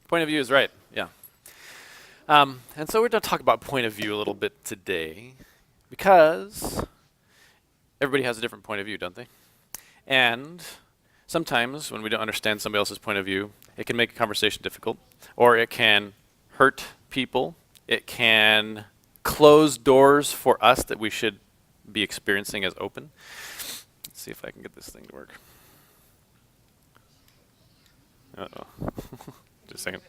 Point of view is right, yeah. And so we're going to talk about point of view a little bit today because everybody has a different point of view, don't they? And sometimes when we don't understand somebody else's point of view, it can make a conversation difficult, or it can hurt people. It can close doors for us that we should be experiencing as open. Let's see if I can get this thing to work. Uh-oh. Just a second.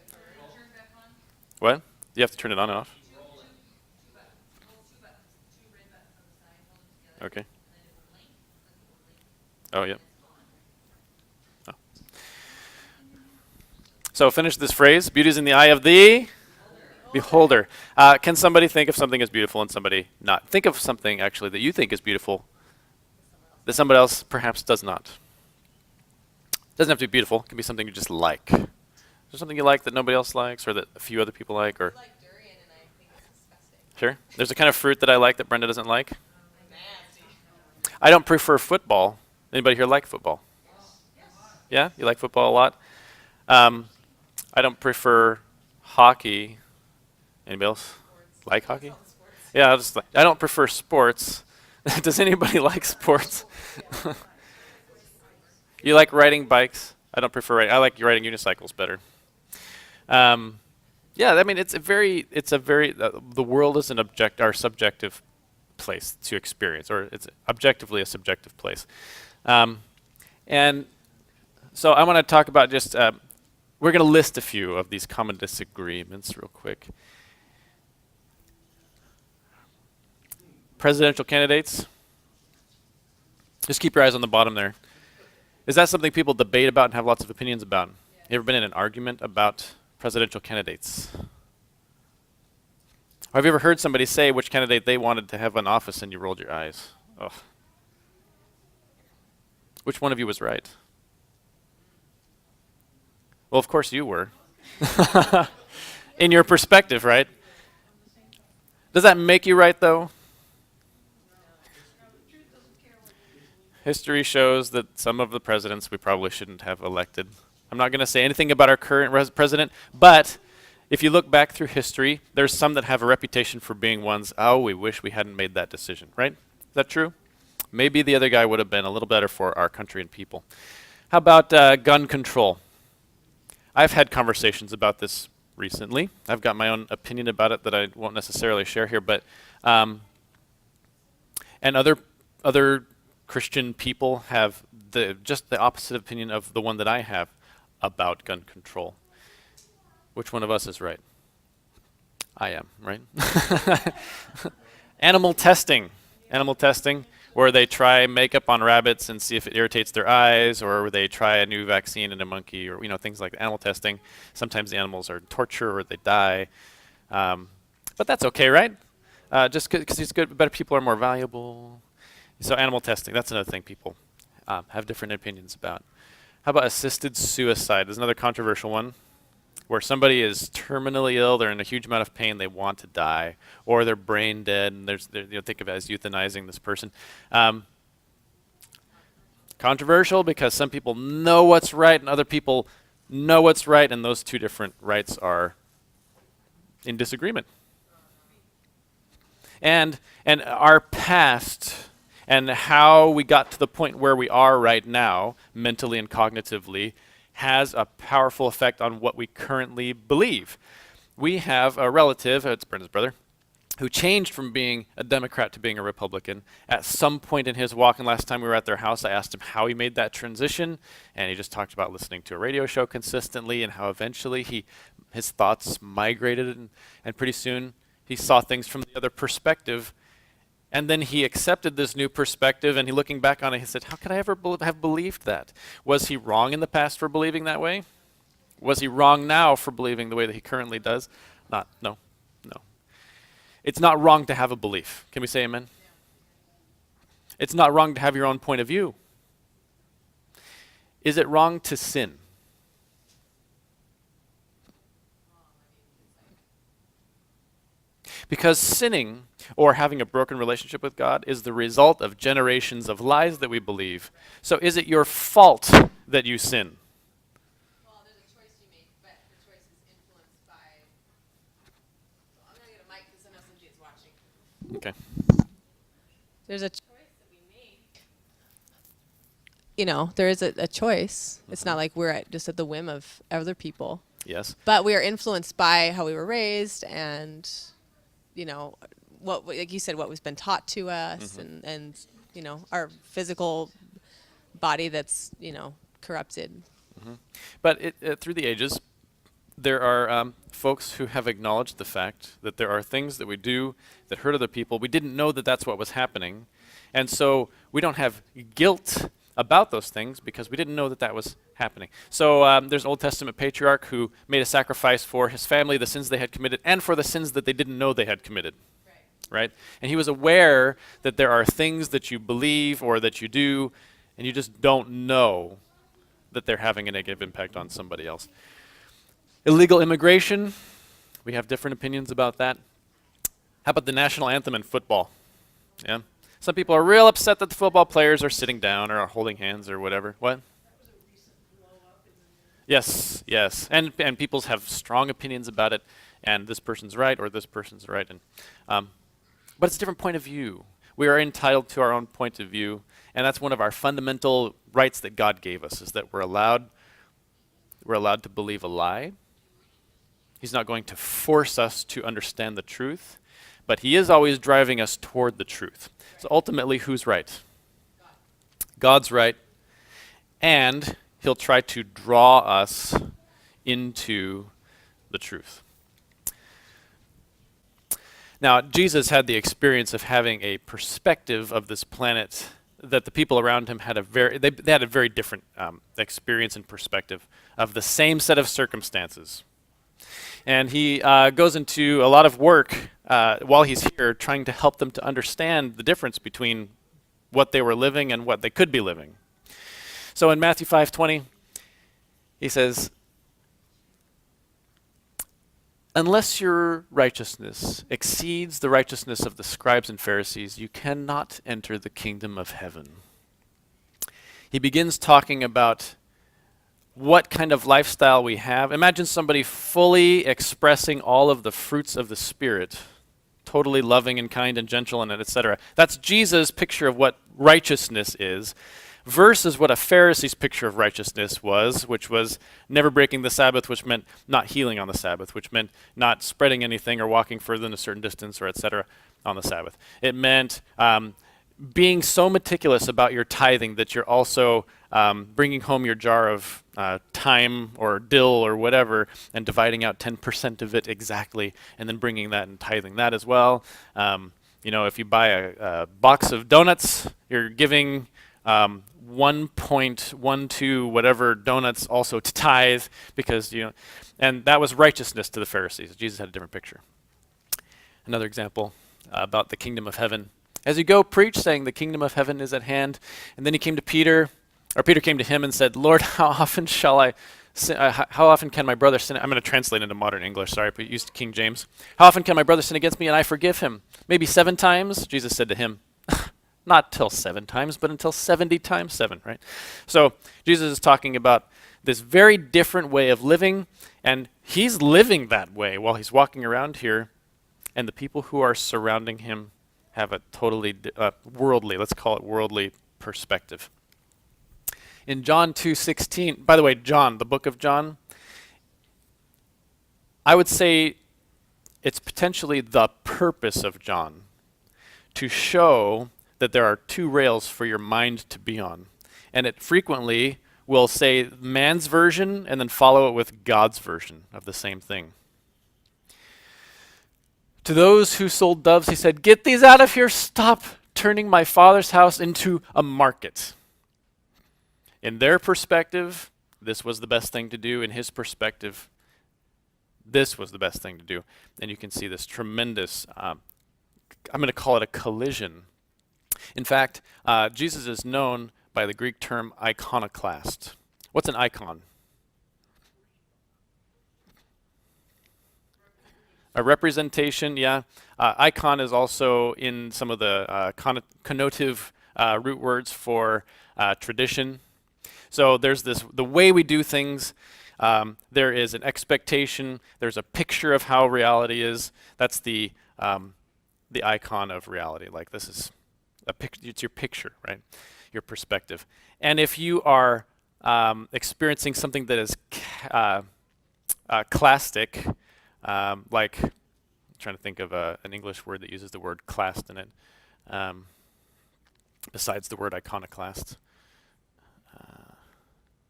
What? You have to turn it on and off? Okay. Oh, yeah. Oh. So finish this phrase. Beauty is in the eye of the beholder. Can somebody think of something as beautiful and somebody not? Think of something, actually, that you think is beautiful that somebody else perhaps does not. It doesn't have to be beautiful. It can be something you just like. Is there something you like that nobody else likes or that a few other people like? Or I like durian and I think it's disgusting. Sure. There's a kind of fruit that I like that Brenda doesn't like. I don't prefer football. Anybody here like football? Yeah? You like football a lot? I don't prefer hockey. Anybody else like hockey? Yeah, I don't prefer sports. Does anybody like sports? You like riding bikes? I don't prefer riding. I like riding unicycles better. Yeah, I mean, it's a very, the world is our subjective place to experience, or it's objectively a subjective place. And so I want to talk about just, we're going to list a few of these common disagreements real quick. Presidential candidates. Just keep your eyes on the bottom there. Is that something people debate about and have lots of opinions about? You ever been in an argument about presidential candidates? Have you ever heard somebody say which candidate they wanted to have in office and you rolled your eyes? Ugh. Which one of you was right? Well, of course you were. In your perspective, right? Does that make you right, though? History shows that some of the presidents we probably shouldn't have elected. I'm not going to say anything about our current president, but if you look back through history, there's some that have a reputation for being ones, oh, we wish we hadn't made that decision, right? Is that true? Maybe the other guy would have been a little better for our country and people. How about gun control? I've had conversations about this recently. I've got my own opinion about it that I won't necessarily share here, but and other Christian people have just the opposite opinion of the one that I have about gun control. Which one of us is right? I am, right? Animal testing, where they try makeup on rabbits and see if it irritates their eyes, or where they try a new vaccine in a monkey, or things like animal testing. Sometimes the animals are tortured or they die, but that's okay, right? Just because it's good, better people are more valuable. So animal testing, that's another thing people have different opinions about. How about assisted suicide? There's another controversial one, where somebody is terminally ill, they're in a huge amount of pain, they want to die, or they're brain dead, and think of it as euthanizing this person. Controversial because some people know what's right and other people know what's right, and those two different rights are in disagreement. And our past and how we got to the point where we are right now, mentally and cognitively, has a powerful effect on what we currently believe. We have a relative, it's Brenda's brother, who changed from being a Democrat to being a Republican at some point in his walk. And last time we were at their house, I asked him how he made that transition, and he just talked about listening to a radio show consistently and how eventually his thoughts migrated, and pretty soon he saw things from the other perspective. And then he accepted this new perspective, and looking back on it, he said, how could I ever have believed that? Was he wrong in the past for believing that way? Was he wrong now for believing the way that he currently does? No. It's not wrong to have a belief. Can we say amen? It's not wrong to have your own point of view. Is it wrong to sin? Because sinning, or having a broken relationship with God, is the result of generations of lies that we believe. So is it your fault that you sin? Well, there's a choice you make, but the choice is Okay. There's a choice that we make. There is a choice. It's not like we're just at the whim of other people. Yes. But we are influenced by how we were raised and, what, like you said, what was been taught to us and our physical body that's, corrupted. But through the ages, there are folks who have acknowledged the fact that there are things that we do that hurt other people. We didn't know that that's what was happening. And so we don't have guilt about those things because we didn't know that that was happening. So there's an Old Testament patriarch who made a sacrifice for his family, the sins they had committed, and for the sins that they didn't know they had committed. Right? And he was aware that there are things that you believe or that you do, and you just don't know that they're having a negative impact on somebody else. Illegal immigration, we have different opinions about that. How about the national anthem in football? Yeah. Some people are real upset that the football players are sitting down or are holding hands or whatever. What? Yes, yes. And people have strong opinions about it, and this person's right or this person's right. And but it's a different point of view. We are entitled to our own point of view, and that's one of our fundamental rights that God gave us, is that we're allowed to believe a lie. He's not going to force us to understand the truth, but he is always driving us toward the truth. So ultimately, who's right? God's right, and he'll try to draw us into the truth. Now, Jesus had the experience of having a perspective of this planet that the people around him had they had a very different experience and perspective of the same set of circumstances. And he goes into a lot of work while he's here trying to help them to understand the difference between what they were living and what they could be living. So in Matthew 5:20, he says, "Unless your righteousness exceeds the righteousness of the scribes and Pharisees, you cannot enter the kingdom of heaven." He begins talking about what kind of lifestyle we have. Imagine somebody fully expressing all of the fruits of the Spirit, totally loving and kind and gentle and etc. That's Jesus' picture of what righteousness is, versus what a Pharisee's picture of righteousness was, which was never breaking the Sabbath, which meant not healing on the Sabbath, which meant not spreading anything or walking further than a certain distance or etc. on the Sabbath. It meant being so meticulous about your tithing that you're also bringing home your jar of thyme or dill or whatever and dividing out 10% of it exactly and then bringing that and tithing that as well. If you buy a box of donuts, you're giving 1.12 whatever donuts also to tithe because, and that was righteousness to the Pharisees. Jesus had a different picture. Another example about the kingdom of heaven. As you go, preach, saying the kingdom of heaven is at hand. And then he came to Peter, or Peter came to him and said, "Lord, how often shall I sin? How often can my brother sin?" I'm going to translate into modern English, sorry, but used King James. "How often can my brother sin against me and I forgive him? Maybe 7 times?" Jesus said to him, "Not till 7 times, but until 70 times 7, right? So Jesus is talking about this very different way of living, and he's living that way while he's walking around here, and the people who are surrounding him have a totally worldly, let's call it worldly perspective. In John 2:16, by the way, John, the book of John, I would say it's potentially the purpose of John to show that there are 2 rails for your mind to be on. And it frequently will say man's version and then follow it with God's version of the same thing. To those who sold doves, he said, "Get these out of here. Stop turning my Father's house into a market." In their perspective, this was the best thing to do. In his perspective, this was the best thing to do. And you can see this tremendous, I'm going to call it a collision. In fact, Jesus is known by the Greek term iconoclast. What's an icon? A representation, yeah. Icon is also in some of the connotative root words for tradition. So there's the way we do things. There is an expectation. There's a picture of how reality is. That's the the icon of reality. Like this is it's your picture, right? Your perspective. And if you are experiencing something that is clastic, like I'm trying to think of an English word that uses the word classed in it, besides the word iconoclast.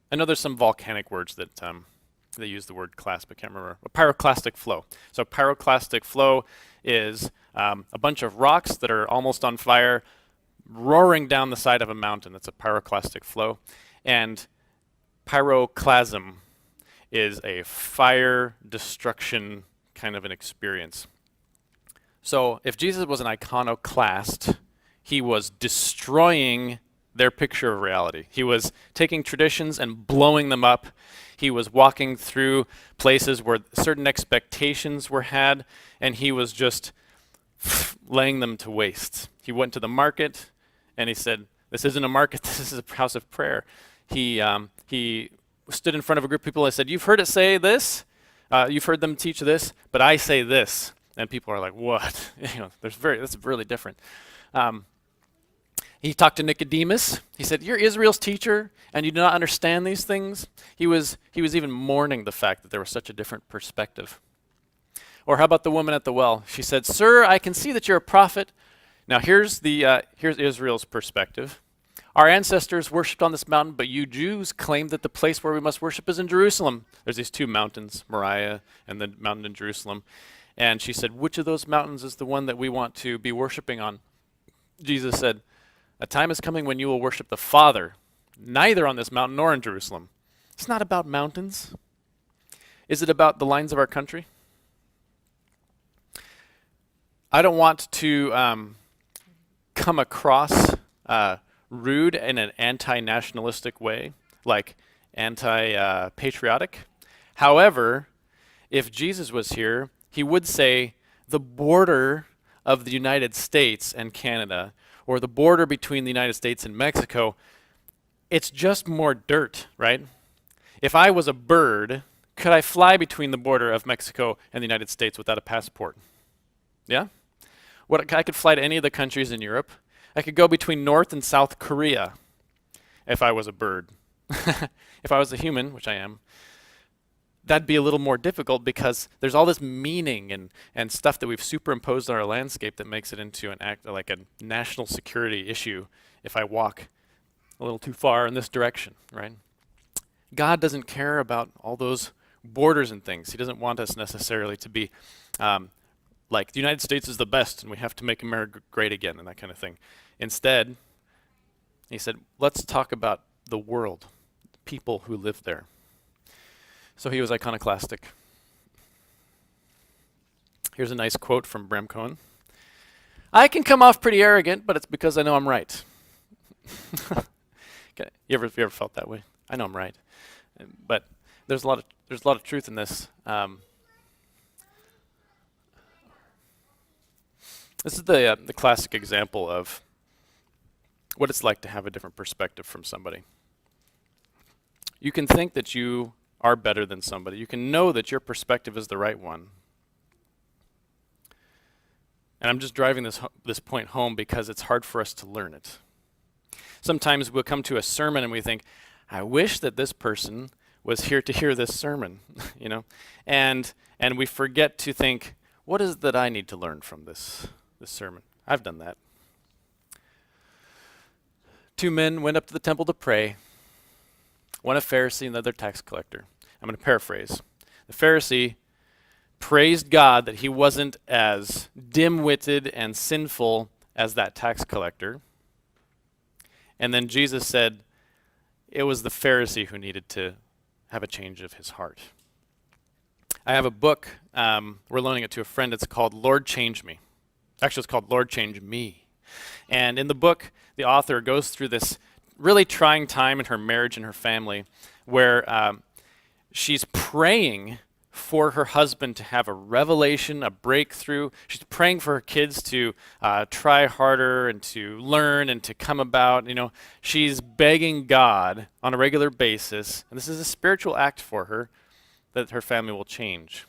I know there's some volcanic words that they use the word class, but I can't remember. A pyroclastic flow. So pyroclastic flow is a bunch of rocks that are almost on fire roaring down the side of a mountain. That's a pyroclastic flow. And pyroclasm is a fire destruction kind of an experience. So if Jesus was an iconoclast, he was destroying their picture of reality. He was taking traditions and blowing them up. He was walking through places where certain expectations were had, and he was just laying them to waste. He went to the market, and he said, "This isn't a market. This is a house of prayer." He stood in front of a group of people and said, "You've heard it say this. You've heard them teach this, but I say this." And people are like, "What?" That's really different. He talked to Nicodemus. He said, "You're Israel's teacher, and you do not understand these things." He was even mourning the fact that there was such a different perspective. Or how about the woman at the well? She said, "Sir, I can see that you're a prophet." Now here's Israel's perspective. "Our ancestors worshipped on this mountain, but you Jews claim that the place where we must worship is in Jerusalem." There's these two mountains, Moriah and the mountain in Jerusalem. And she said, "Which of those mountains is the one that we want to be worshiping on?" Jesus said, "A time is coming when you will worship the Father, neither on this mountain nor in Jerusalem." It's not about mountains. Is it about the lines of our country? I don't want to come across rude in an anti-nationalistic way, like anti-patriotic. However, if Jesus was here, he would say the border of the United States and Canada, or the border between the United States and Mexico, it's just more dirt, right? If I was a bird, could I fly between the border of Mexico and the United States without a passport? Yeah? I could fly to any of the countries in Europe. I could go between North and South Korea if I was a bird. If I was a human, which I am, that'd be a little more difficult because there's all this meaning and stuff that we've superimposed on our landscape that makes it into like a national security issue if I walk a little too far in this direction, right? God doesn't care about all those borders and things. He doesn't want us necessarily to be like the United States is the best and we have to make America great again and that kind of thing. Instead, he said, let's talk about the world, the people who live there. So he was iconoclastic. Here's a nice quote from Bram Cohen. "I can come off pretty arrogant, but it's because I know I'm right." Okay. You ever felt that way? I know I'm right, but there's a lot of truth in this. This is the classic example of what it's like to have a different perspective from somebody. You can think that you are better than somebody. You can know that your perspective is the right one. And I'm just driving this point home because it's hard for us to learn it. Sometimes we'll come to a sermon and we think, I wish that this person was here to hear this sermon, and we forget to think, what is it that I need to learn from this sermon? I've done that. Two men went up to the temple to pray. One a Pharisee, another tax collector. I'm going to paraphrase. The Pharisee praised God that he wasn't as dim-witted and sinful as that tax collector. And then Jesus said it was the Pharisee who needed to have a change of his heart. I have a book, we're loaning it to a friend. It's called Lord Change Me. Actually, it's called Lord Change Me. And in the book, the author goes through this really trying time in her marriage and her family where she's praying for her husband to have a revelation, a breakthrough. She's praying for her kids to try harder and to learn and to come about. She's begging God on a regular basis, and this is a spiritual act for her, that her family will change.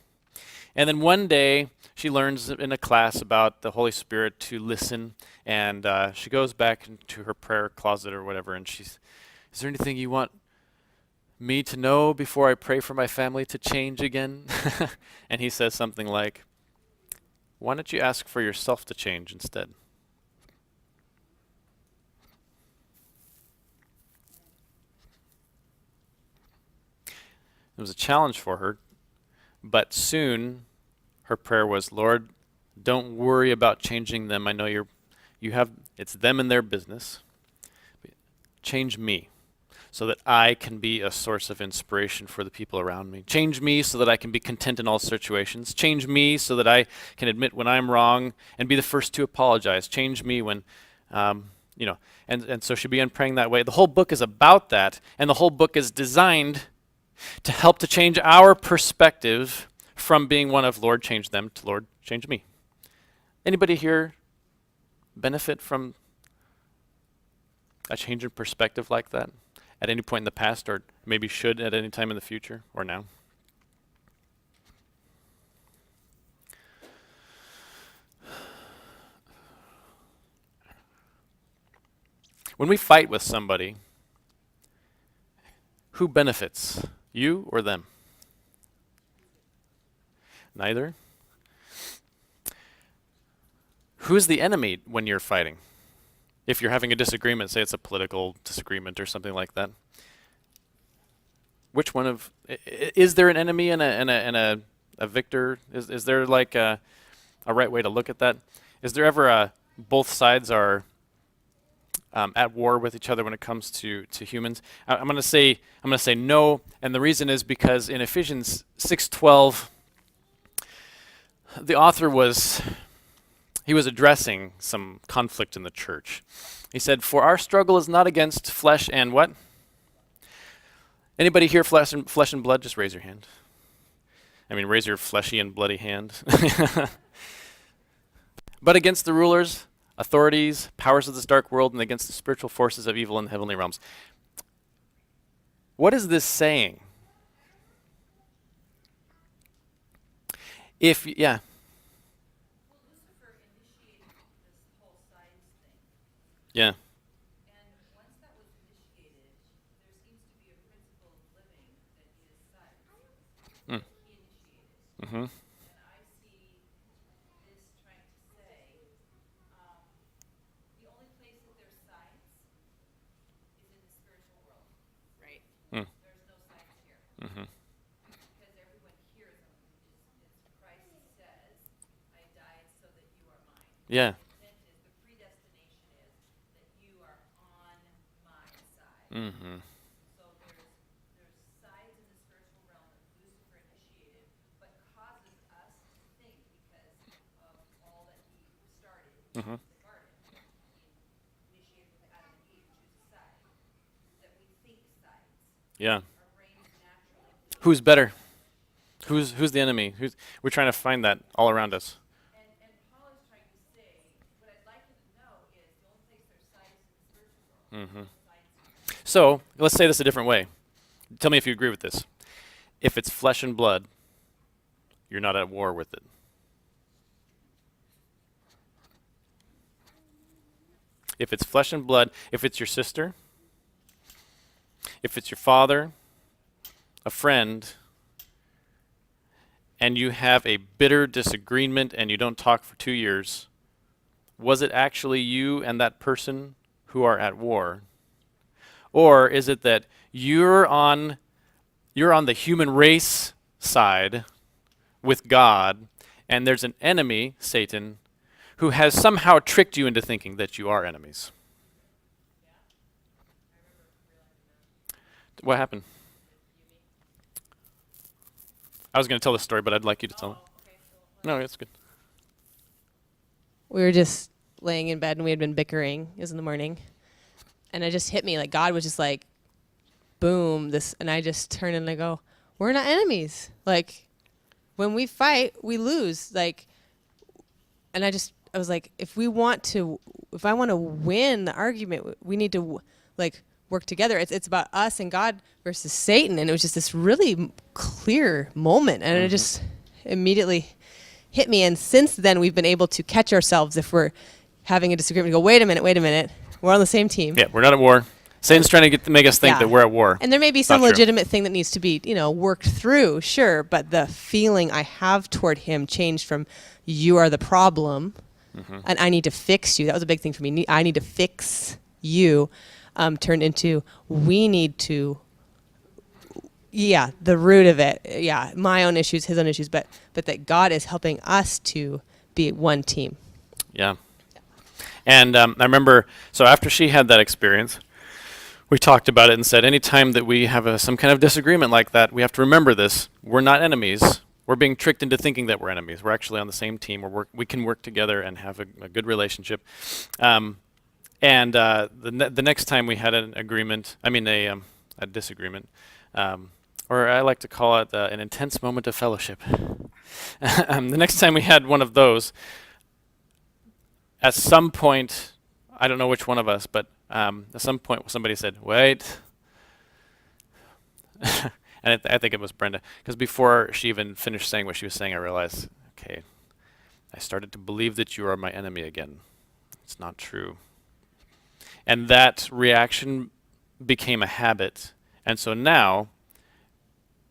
And then one day, she learns in a class about the Holy Spirit to listen, and she goes back into her prayer closet or whatever, and she's, is there anything you want me to know before I pray for my family to change again? And he says something like, why don't you ask for yourself to change instead? It was a challenge for her, but soon her prayer was, Lord, don't worry about changing them. I know it's them and their business. Change me so that I can be a source of inspiration for the people around me. Change me so that I can be content in all situations. Change me so that I can admit when I'm wrong and be the first to apologize. Change me when, and so she began praying that way. The whole book is about that, and the whole book is designed to help to change our perspective from being one of Lord, change them to Lord, change me. Anybody here benefit from a change in perspective like that at any point in the past, or maybe should at any time in the future or now? When we fight with somebody, who benefits? You or them? Neither. Who's the enemy when you're fighting? If you're having a disagreement, say it's a political disagreement or something like that. Which one of is there an enemy and a victor? Is there like a right way to look at that? Is there ever both sides are at war with each other when it comes to humans? I'm going to say no, and the reason is because in Ephesians 6:12, the author was addressing some conflict in the church. He said, "For our struggle is not against flesh and" what? Anybody here flesh and blood? Just raise your hand. I mean, raise your fleshy and bloody hand. But against the rulers, authorities, powers of this dark world, and against the spiritual forces of evil in the heavenly realms. What is this saying? Yeah. Well, Lucifer initiated this whole science thing. Yeah. And once that was initiated, there seems to be a principle of living that is science. Mm. He initiated. Mm-hmm. And I see this trying to say the only place that there's science is in the spiritual world. Right. Mm. There's no science here. Mm-hmm. Because everyone hears them. It's Christ says, I died so that you are mine. Yeah. The intent is, the predestination is that you are on my side. Mm-hmm. So there's sides in the spiritual realm that Lucifer initiated, but causes us to think because of all that he started Mm-hmm. in the garden. He initiated with Adam and Eve, choose a side, that we think sides. Yeah. Our brains naturally. Who's better? Who's the enemy? We're trying to find that all around us. And Paul is trying to say, what I'd like you to know is the only place there's sides in the spiritual world. Mm-hmm. Sides. So let's say this a different way. Tell me if you agree with this. If it's flesh and blood, you're not at war with it. If it's flesh and blood, if it's your sister, if it's your father, a friend, and you have a bitter disagreement and you don't talk for 2 years, was it actually you and that person who are at war? Or is it that you're on the human race side with God, and there's an enemy, Satan, who has somehow tricked you into thinking that you are enemies? What happened? I was going to tell this story, but I'd like you to tell it. No, it's good. We were just laying in bed and we had been bickering. It was in the morning. And it just hit me, like God was just like, boom, this, and I just turned and I go, we're not enemies. Like, when we fight, we lose. Like, and I was like, if I want to win the argument, we need to like work together. It's about us and God versus Satan. And it was just this really clear moment. And it just immediately hit me. And since then, we've been able to catch ourselves if we're having a disagreement and go, wait a minute, we're on the same team. Yeah, we're not at war. Satan's trying to make us think Yeah. that we're at war. And there may be It's some not true. legitimate thing that needs to be, worked through, sure, but the feeling I have toward him changed from you are the problem and I need to fix you. That was a big thing for me. I need to fix you turned into we need to, the root of it. Yeah, my own issues, his own issues, but that God is helping us to be one team. Yeah. And I remember, so after she had that experience, we talked about it and said anytime that we have some kind of disagreement like that, we have to remember this. We're not enemies. We're being tricked into thinking that we're enemies. We're actually on the same team. We can work together and have a good relationship. The next time we had an agreement, a disagreement, or I like to call it an intense moment of fellowship. The next time we had one of those, at some point, I don't know which one of us, but at some point somebody said, wait. And I think it was Brenda, because before she even finished saying what she was saying, I realized, okay, I started to believe that you are my enemy again. It's not true. And that reaction became a habit. And so now,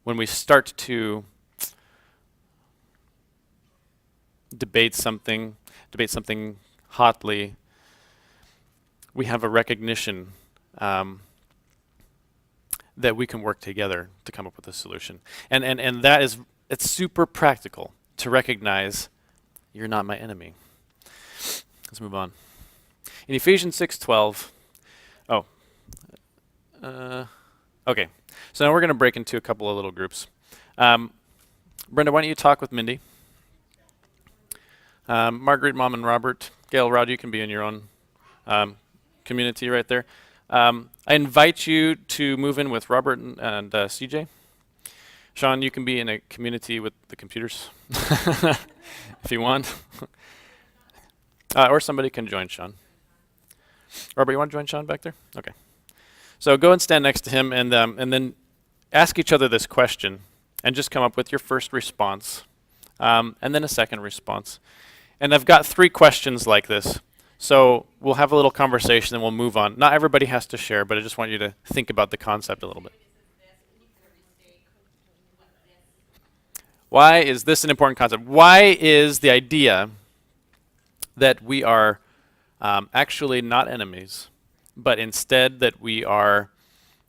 when we start to debate something hotly, we have a recognition that we can work together to come up with a solution. And that is, it's super practical to recognize you're not my enemy. Let's move on. In Ephesians 6:12, okay. So now we're going to break into a couple of little groups. Brenda, why don't you talk with Mindy? Marguerite, Mom, and Robert. Gail, Rod, you can be in your own community right there. I invite you to move in with Robert and CJ. Sean, you can be in a community with the computers if you want. Or somebody can join Sean. Robert, you want to join Sean back there? Okay. So go and stand next to him and then ask each other this question and just come up with your first response and then a second response. And I've got 3 questions like this. So we'll have a little conversation and we'll move on. Not everybody has to share, but I just want you to think about the concept a little bit. Why is this an important concept? Why is the idea that we are actually not enemies, but instead that we are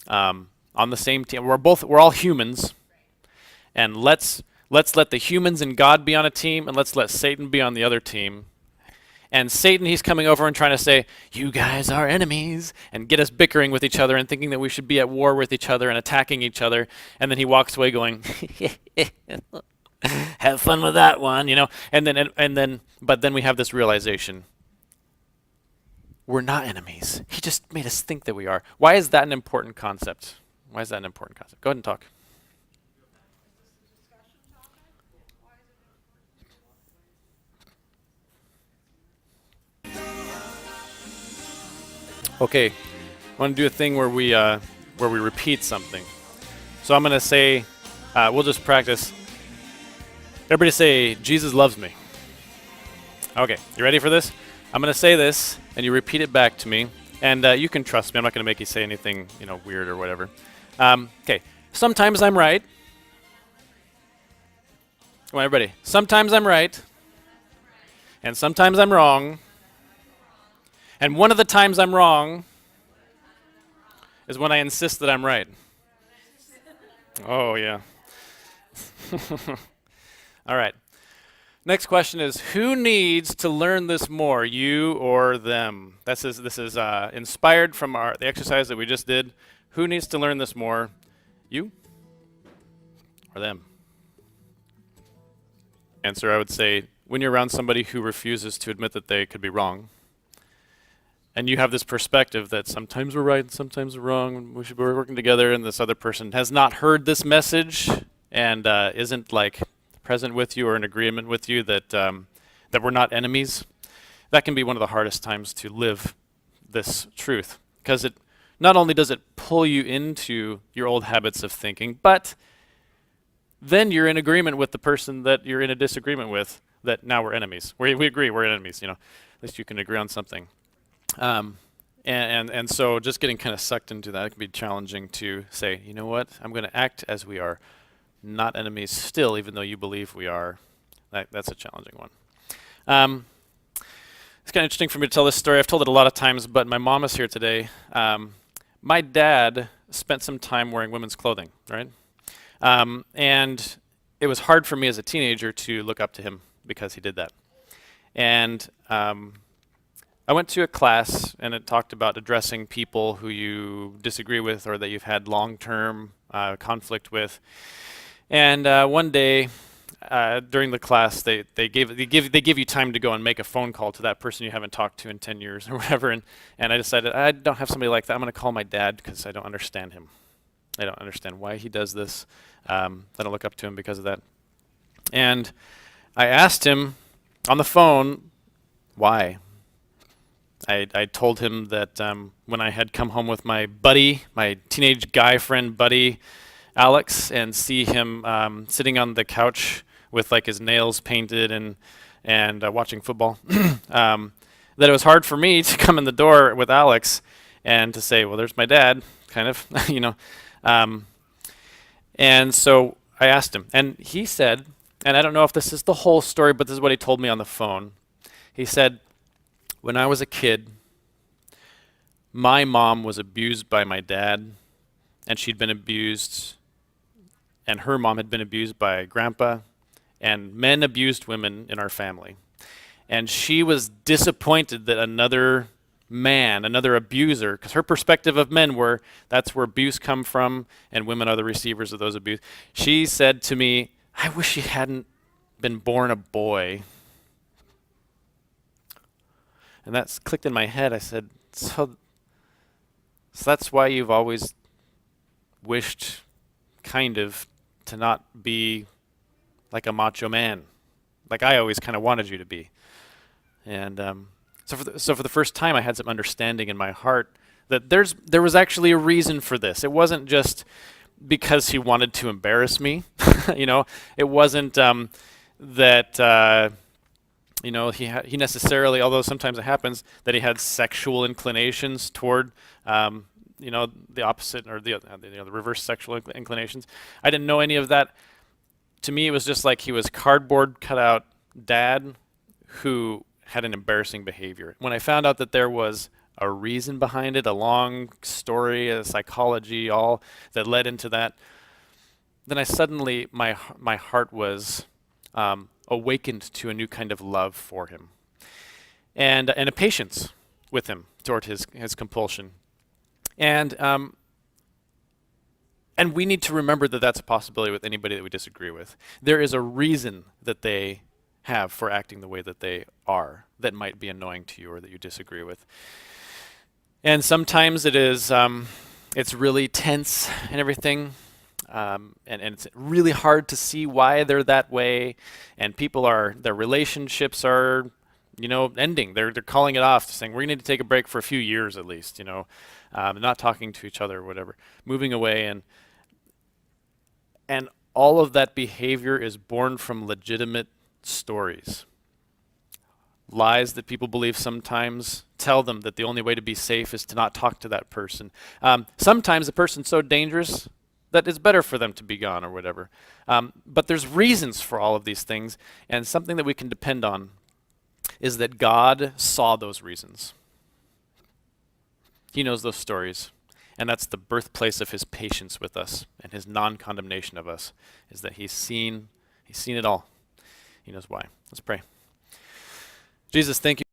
on the same team? We're all humans, and let's let the humans and God be on a team, and let's let Satan be on the other team. And Satan, he's coming over and trying to say, you guys are enemies, and get us bickering with each other and thinking that we should be at war with each other and attacking each other. And then he walks away going, have fun with that one, but then we have this realization. We're not enemies. He just made us think that we are. Why is that an important concept? Go ahead and talk. Okay, I want to do a thing where we repeat something. So I'm going to say, we'll just practice. Everybody say, Jesus loves me. Okay, you ready for this? I'm going to say this, and you repeat it back to me. And you can trust me. I'm not going to make you say anything, weird or whatever. Okay, sometimes I'm right. Come on, everybody. Sometimes I'm right. And sometimes I'm wrong. And one of the times I'm wrong is when I insist that I'm right. Oh, yeah. All right. Next question is, who needs to learn this more, you or them? This is inspired from the exercise that we just did. Who needs to learn this more, you or them? Answer, I would say, when you're around somebody who refuses to admit that they could be wrong, and you have this perspective that sometimes we're right and sometimes we're wrong, and we should be working together, and this other person has not heard this message and isn't present with you or in agreement with you that we're not enemies, that can be one of the hardest times to live this truth, because it not only does it pull you into your old habits of thinking, but then you're in agreement with the person that you're in a disagreement with, that now we're enemies. We agree we're enemies, At least you can agree on something. And so just getting kind of sucked into that, it can be challenging to say, you know what, I'm going to act as we are not enemies still, even though you believe we are. That's a challenging one. It's kind of interesting for me to tell this story. I've told it a lot of times, but my mom is here today. My dad spent some time wearing women's clothing, right? And it was hard for me as a teenager to look up to him because he did that. And I went to a class, and it talked about addressing people who you disagree with or that you've had long-term conflict with. And one day during the class, they give you time to go and make a phone call to that person you haven't talked to in 10 years or whatever. And I decided I don't have somebody like that. I'm going to call my dad because I don't understand him. I don't understand why he does this. I don't look up to him because of that. And I asked him on the phone why. I told him that when I had come home with my buddy, my teenage guy friend buddy, Alex, and see him sitting on the couch with like his nails painted and watching football, that it was hard for me to come in the door with Alex and to say, well, there's my dad, kind of, And so I asked him, and he said, and I don't know if this is the whole story, but this is what he told me on the phone. He said, when I was a kid, my mom was abused by my dad, and she'd been abused, and her mom had been abused by grandpa, and men abused women in our family. And she was disappointed that another man, another abuser, because her perspective of men were, that's where abuse come from, and women are the receivers of those abuse. She said to me, I wish she hadn't been born a boy. And that clicked in my head. I said, so that's why you've always wished, kind of, to not be like a macho man, like I always kind of wanted you to be. And so for the first time, I had some understanding in my heart that there was actually a reason for this. It wasn't just because he wanted to embarrass me. It wasn't that he necessarily, although sometimes it happens, that he had sexual inclinations toward the opposite or the reverse sexual inclinations. I didn't know any of that. To me, it was just like he was cardboard cutout dad who had an embarrassing behavior. When I found out that there was a reason behind it, a long story, a psychology, all that led into that, then I suddenly, my heart was awakened to a new kind of love for him, and a patience with him toward his compulsion. And we need to remember that that's a possibility with anybody that we disagree with. There is a reason that they have for acting the way that they are that might be annoying to you or that you disagree with. And sometimes it is, it's really tense and everything, and it's really hard to see why they're that way, and their relationships are, ending. They're calling it off, saying, we need to take a break for a few years at least, not talking to each other or whatever, moving away, and all of that behavior is born from legitimate stories. Lies that people believe sometimes tell them that the only way to be safe is to not talk to that person. Sometimes the person's so dangerous that it's better for them to be gone or whatever. But there's reasons for all of these things, and something that we can depend on is that God saw those reasons. He knows those stories, and that's the birthplace of his patience with us and his non-condemnation of us, is that he's seen it all. He knows why. Let's pray. Jesus, thank you.